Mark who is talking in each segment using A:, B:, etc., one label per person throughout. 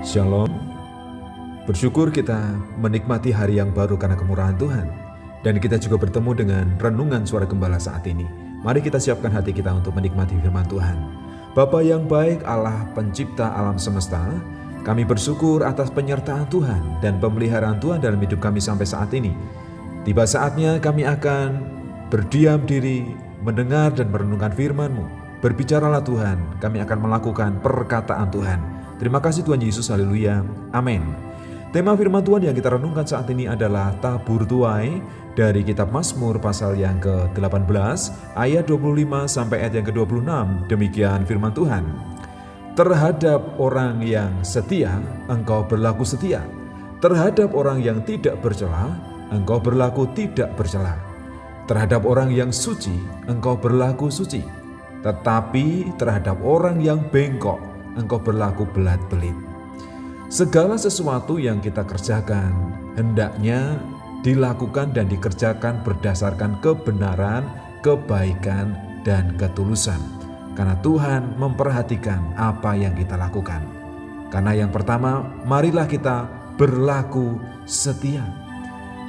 A: Shalom. Bersyukur kita menikmati hari yang baru karena kemurahan Tuhan. Dan kita juga bertemu dengan renungan suara gembala saat ini. Mari kita siapkan hati kita untuk menikmati firman Tuhan. Bapa yang baik, Allah pencipta alam semesta, kami bersyukur atas penyertaan Tuhan dan pemeliharaan Tuhan dalam hidup kami sampai saat ini. Tiba saatnya kami akan berdiam diri, mendengar dan merenungkan firman-Mu. Berbicaralah Tuhan, kami akan melakukan perkataan Tuhan. Terima kasih Tuhan Yesus, haleluya, amin. Tema firman Tuhan yang kita renungkan saat ini adalah tabur tuai dari kitab Mazmur pasal yang ke-18 ayat 25 sampai ayat yang ke-26. Demikian firman Tuhan. Terhadap orang yang setia, engkau berlaku setia. Terhadap orang yang tidak bercela, engkau berlaku tidak bercela. Terhadap orang yang suci, engkau berlaku suci. Tetapi terhadap orang yang bengkok, engkau berlaku belat-belit. Segala sesuatu yang kita kerjakan hendaknya dilakukan dan dikerjakan berdasarkan kebenaran, kebaikan, dan ketulusan. Karena Tuhan memperhatikan apa yang kita lakukan. Karena yang pertama, marilah kita berlaku setia.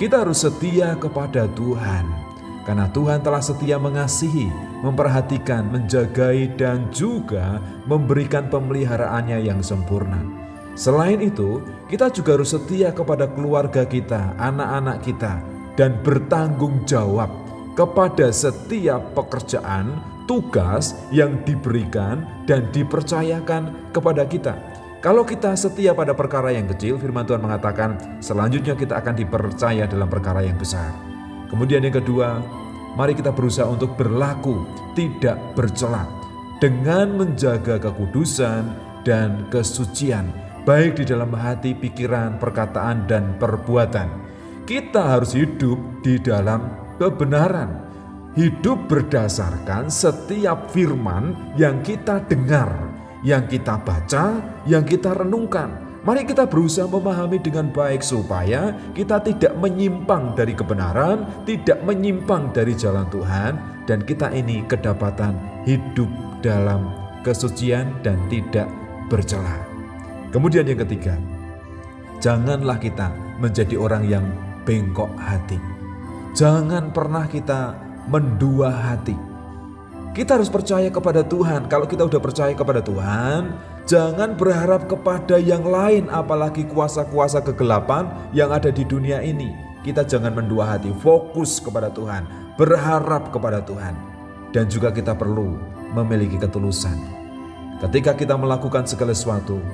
A: Kita harus setia kepada Tuhan. Karena Tuhan telah setia mengasihi, memperhatikan, menjagai, dan juga memberikan pemeliharaannya yang sempurna. Selain itu, kita juga harus setia kepada keluarga kita, anak-anak kita, dan bertanggung jawab kepada setiap pekerjaan, tugas yang diberikan dan dipercayakan kepada kita. Kalau kita setia pada perkara yang kecil, firman Tuhan mengatakan selanjutnya kita akan dipercaya dalam perkara yang besar. Kemudian yang kedua, mari kita berusaha untuk berlaku tidak bercela dengan menjaga kekudusan dan kesucian, baik di dalam hati, pikiran, perkataan, dan perbuatan. Kita harus hidup di dalam kebenaran, hidup berdasarkan setiap firman yang kita dengar, yang kita baca, yang kita renungkan. Mari kita berusaha memahami dengan baik supaya kita tidak menyimpang dari kebenaran, tidak menyimpang dari jalan Tuhan, dan kita ini kedapatan hidup dalam kesucian dan tidak bercela. Kemudian yang ketiga, janganlah kita menjadi orang yang bengkok hati. Jangan pernah kita mendua hati. Kita harus percaya kepada Tuhan. Kalau kita sudah percaya kepada Tuhan, jangan berharap kepada yang lain, apalagi kuasa-kuasa kegelapan yang ada di dunia ini. Kita jangan mendua hati, fokus kepada Tuhan, berharap kepada Tuhan. Dan juga kita perlu memiliki ketulusan. Ketika kita melakukan segala sesuatu,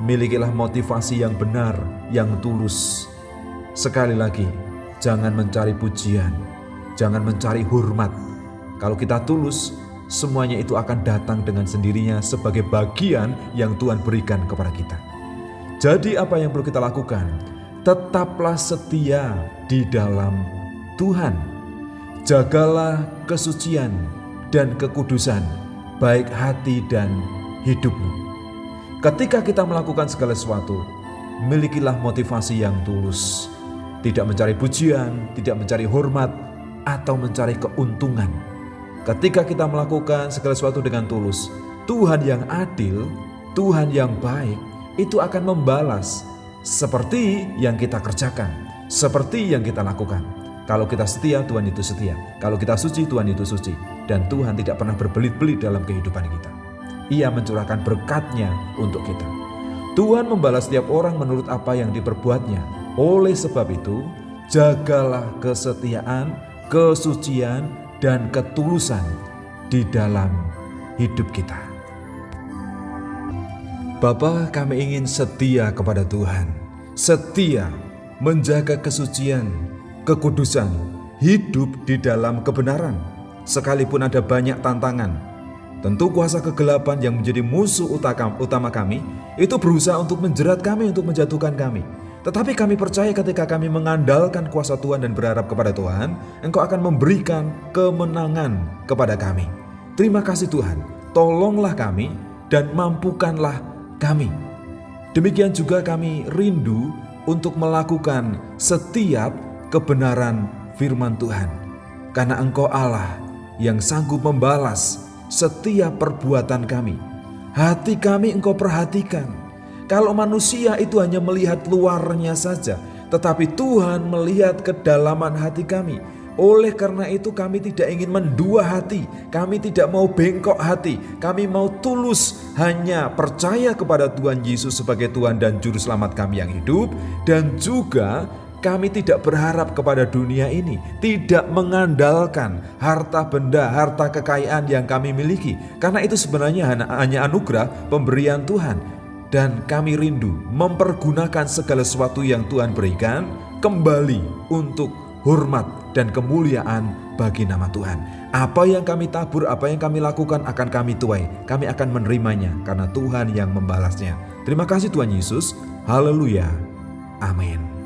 A: milikilah motivasi yang benar, yang tulus. Sekali lagi, jangan mencari pujian, jangan mencari hormat. Kalau kita tulus, semuanya itu akan datang dengan sendirinya sebagai bagian yang Tuhan berikan kepada kita. Jadi apa yang perlu kita lakukan? Tetaplah setia di dalam Tuhan. Jagalah kesucian dan kekudusan, baik hati dan hidupmu. Ketika kita melakukan segala sesuatu, milikilah motivasi yang tulus. Tidak mencari pujian, tidak mencari hormat, atau mencari keuntungan. Ketika kita melakukan segala sesuatu dengan tulus, Tuhan yang adil, Tuhan yang baik, itu akan membalas seperti yang kita kerjakan, seperti yang kita lakukan. Kalau kita setia, Tuhan itu setia. Kalau kita suci, Tuhan itu suci. Dan Tuhan tidak pernah berbelit-belit dalam kehidupan kita. Ia mencurahkan berkat-Nya untuk kita. Tuhan membalas setiap orang menurut apa yang diperbuatnya. Oleh sebab itu, jagalah kesetiaan, kesucian, dan ketulusan di dalam hidup kita. Bapa, kami ingin setia kepada Tuhan, setia menjaga kesucian, kekudusan, hidup di dalam kebenaran. Sekalipun ada banyak tantangan, tentu kuasa kegelapan yang menjadi musuh utama kami itu berusaha untuk menjerat kami, untuk menjatuhkan kami. Tetapi kami percaya ketika kami mengandalkan kuasa Tuhan dan berharap kepada Tuhan, Engkau akan memberikan kemenangan kepada kami. Terima kasih Tuhan, tolonglah kami dan mampukanlah kami. Demikian juga kami rindu untuk melakukan setiap kebenaran firman Tuhan. Karena Engkau Allah yang sanggup membalas setiap perbuatan kami. Hati kami Engkau perhatikan. Kalau manusia itu hanya melihat luarnya saja, tetapi Tuhan melihat kedalaman hati kami. Oleh karena itu kami tidak ingin mendua hati, kami tidak mau bengkok hati, kami mau tulus hanya percaya kepada Tuhan Yesus sebagai Tuhan dan Juru Selamat kami yang hidup. Dan juga kami tidak berharap kepada dunia ini, tidak mengandalkan harta benda, harta kekayaan yang kami miliki. Karena itu sebenarnya hanya anugerah pemberian Tuhan. Dan kami rindu mempergunakan segala sesuatu yang Tuhan berikan kembali untuk hormat dan kemuliaan bagi nama Tuhan. Apa yang kami tabur, apa yang kami lakukan akan kami tuai. Kami akan menerimanya karena Tuhan yang membalasnya. Terima kasih Tuhan Yesus. Haleluya. Amin.